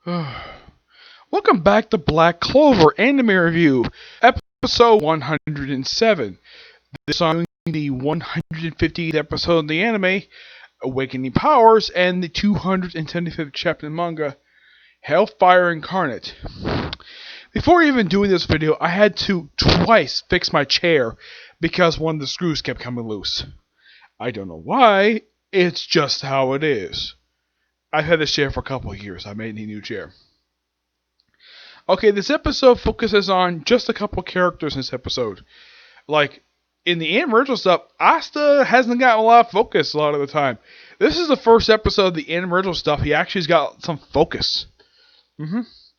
Welcome back to Black Clover Anime Review, episode 107. This is the 150th episode of the anime, Awakening Powers, and the 275th chapter in manga, Hellfire Incarnate. Before even doing this video, I had to twice fix my chair because one of the screws kept coming loose. I don't know why, it's just how it is. I've had this chair for a couple of years. I made a new chair. Okay, this episode focuses on just a couple of characters in this episode. Like, in the original stuff, Asta hasn't gotten a lot of focus a lot of the time. This is the first episode of the original stuff. He actually's got some focus.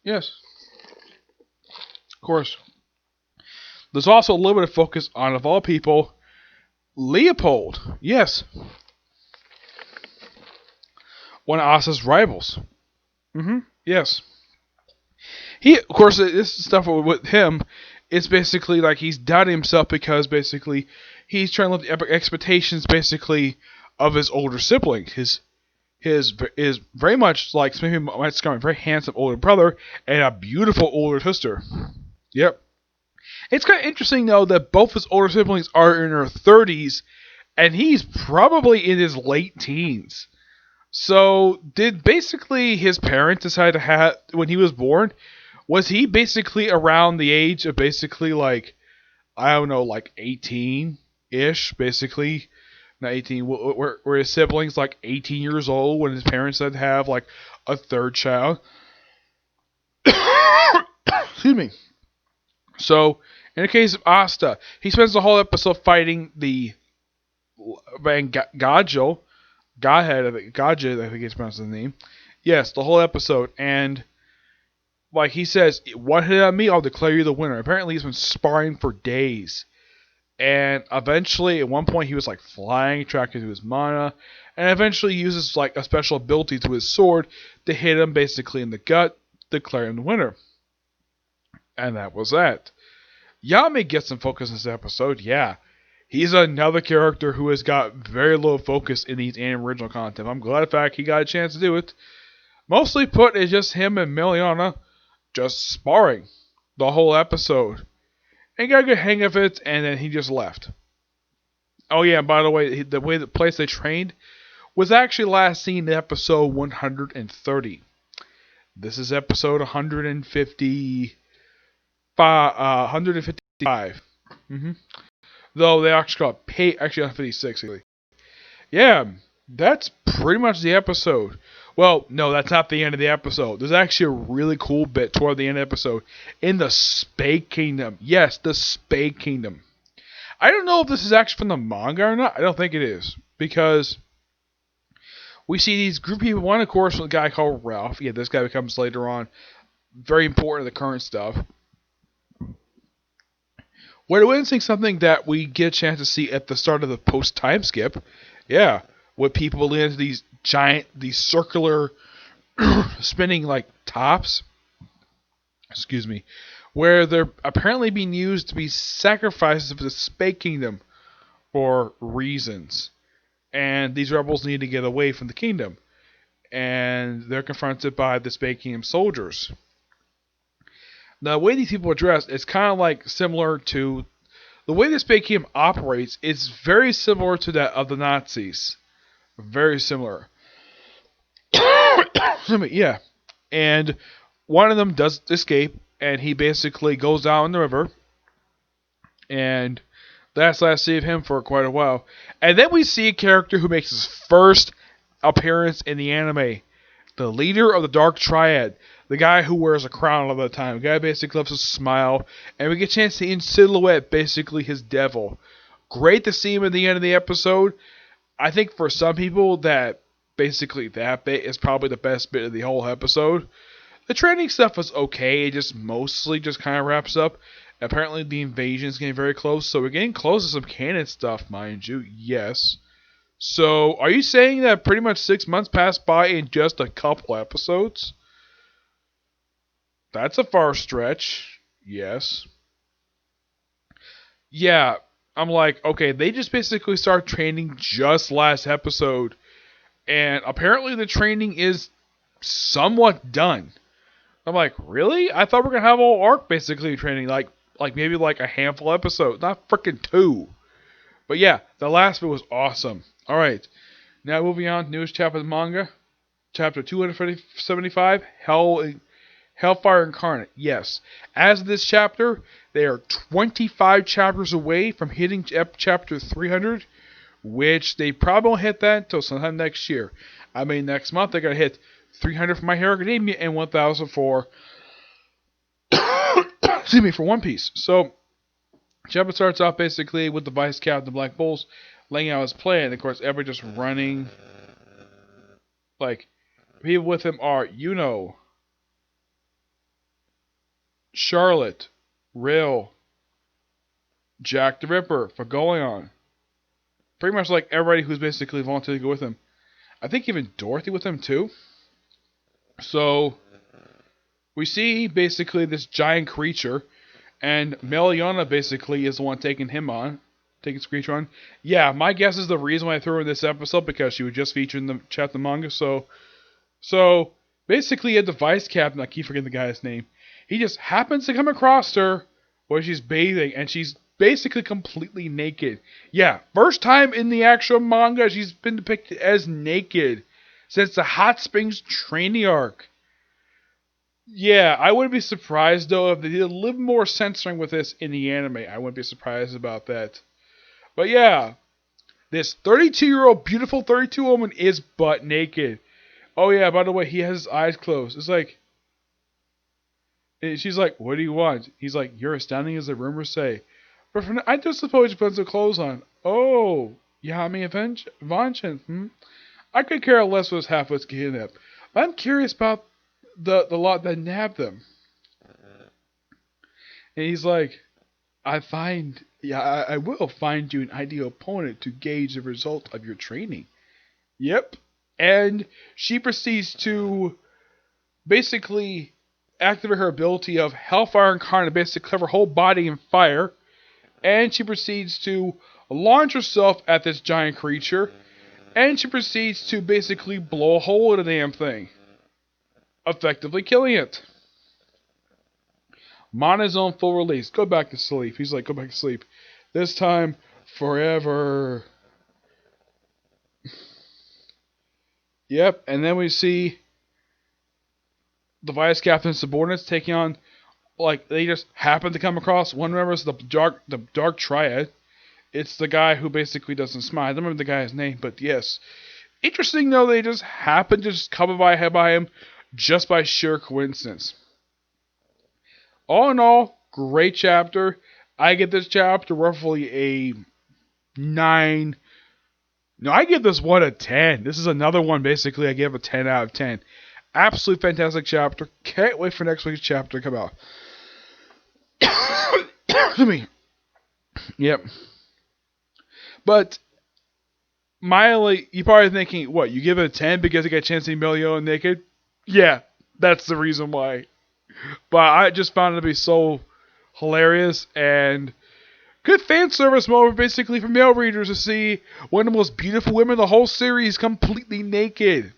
Yes. Of course. There's also a little bit of focus on, of all people, Leopold. Yes. One of Asta's rivals. Yes. He, of course, this stuff with him, it's basically like he's doubting himself because basically he's trying to live the expectations basically of his older sibling. His is very much like maybe might describe a very handsome older brother and a beautiful older sister. Yep. It's kind of interesting though that both his older siblings are in their 30s and he's probably in his late teens. So, did basically his parents decide to have, when he was born, was he basically around the age of basically like, I don't know, like 18-ish, basically? Not 18, were his siblings like 18 years old when his parents had to have like a third child? Excuse me. So, in the case of Asta, he spends the whole episode fighting the Gajo. Godhead, I think it's pronounced his name. Yes, the whole episode. And, like he says, one hit on me, I'll declare you the winner. Apparently, he's been sparring for days. And eventually, at one point, he was, like, flying, attracted to his mana. And eventually uses, like, a special ability to his sword to hit him, basically, in the gut, declare him the winner. And that was that. Yami gets some focus in this episode, yeah. He's another character who has got very low focus in these original content. I'm glad the fact he got a chance to do it. Mostly put, it's just him and Miliana just sparring the whole episode. And got a good hang of it, and then he just left. Oh yeah, by the way the place they trained was actually last seen in episode 130. This is episode 155. Though they actually got paid, actually on 56. Yeah, that's pretty much the episode. Well, no, that's not the end of the episode. There's actually a really cool bit toward the end of the episode in the Spade Kingdom. Yes, the Spade Kingdom. I don't know if this is actually from the manga or not. I don't think it is. Because we see these group of people. One, of course, with a guy called Ralph. Yeah, this guy becomes later on very important in the current stuff. We're witnessing something that we get a chance to see at the start of the post-time skip. Yeah, with people into these circular, spinning, like, tops. Excuse me. Where they're apparently being used to be sacrifices of the Spade Kingdom for reasons. And these rebels need to get away from the kingdom. And they're confronted by the Spade Kingdom soldiers. Now, the way these people are dressed is kind of like similar to the way the Spade Kingdom operates. It's very similar to that of the Nazis. Very similar. Yeah. And one of them does escape, and he basically goes down the river. And that's the last see of him for quite a while. And then we see a character who makes his first appearance in the anime. The leader of the Dark Triad. The guy who wears a crown all the time. The guy basically loves to smile. And we get a chance to see in silhouette basically his devil. Great to see him at the end of the episode. I think for some people that basically that bit is probably the best bit of the whole episode. The training stuff was okay. It just mostly just kind of wraps up. Apparently the invasion is getting very close. So we're getting close to some canon stuff, mind you. Yes. So are you saying that pretty much 6 months passed by in just a couple episodes? That's a far stretch. Yes. Yeah, I'm like, okay, they just basically start training just last episode. And apparently the training is somewhat done. I'm like, really? I thought we were gonna have a whole arc basically training, like maybe like a handful of episodes, not freaking 2. But yeah, the last bit was awesome. All right, now moving on, newest chapter of the manga, chapter 275, Hellfire Incarnate. Yes, as of this chapter, they are 25 chapters away from hitting chapter 300, which they probably won't hit that until sometime next year. I mean, next month they're gonna hit 300 for My Hero Academia and 1,000 for excuse me, for One Piece. So, chapter starts off basically with the Vice Captain, the Black Bulls, laying out his plan. Of course, everybody just running. Like, people with him are Charlotte, Rill, Jack the Ripper, Fagoleon. Pretty much like everybody who's basically volunteered to go with him. I think even Dorothy with him too. So, we see basically this giant creature, and Meliona basically is the one taking this creature on. Yeah, my guess is the reason why I threw her in this episode, because she was just featured in the chapter manga. So basically, you had the Vice Captain, I keep forgetting the guy's name. He just happens to come across her where she's bathing, and she's basically completely naked. Yeah, first time in the actual manga she's been depicted as naked since the Hot Springs training arc. Yeah, I wouldn't be surprised though if they did a little more censoring with this in the anime. I wouldn't be surprised about that. But yeah, this 32-year-old beautiful 32 woman is butt naked. Oh yeah, by the way, he has his eyes closed. It's like, she's like, what do you want? He's like, you're as stunning as the rumors say. But for now, I just suppose you put some clothes on. Oh, Yami Vanchin. I could care less what half what's getting up. But I'm curious about the lot that nabbed them. And he's like, I will find you an ideal opponent to gauge the result of your training. Yep. And she proceeds to basically activate her ability of Hellfire Incarnate, basically cover her whole body in fire. And she proceeds to launch herself at this giant creature. And she proceeds to basically blow a hole in the damn thing, effectively killing it. Mana's on full release. Go back to sleep. He's like, go back to sleep. This time, forever. Yep, and then we see the Vice Captain's subordinates taking on, like, they just happen to come across one member of the Dark Triad. It's the guy who basically doesn't smile. I don't remember the guy's name, but yes. Interesting, though, they just happen to just come by him just by sheer coincidence. All in all, great chapter. I give this chapter roughly a 9. No, I give this one a 10. This is another one, basically, I give a 10 out of 10. Absolutely fantastic chapter. Can't wait for next week's chapter to come out. Excuse me. Yep. But, you're probably thinking, what, you give it a 10 because you got a chance to see Melio naked? Yeah, that's the reason why. But I just found it to be so hilarious and good fan service moment, basically, for male readers to see one of the most beautiful women in the whole series completely naked.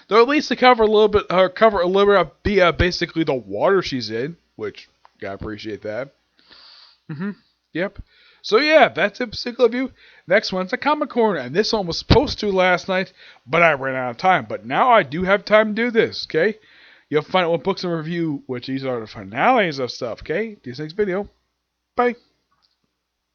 Though at least to cover a little bit of basically the water she's in, which gotta appreciate that. Yep. So yeah, that's it, particular review. Next one's a Comic Corner, and this one was supposed to last night, but I ran out of time. But now I do have time to do this. Okay. You'll find out what books in review, which these are the finales of stuff. Okay. See you next video. Bye.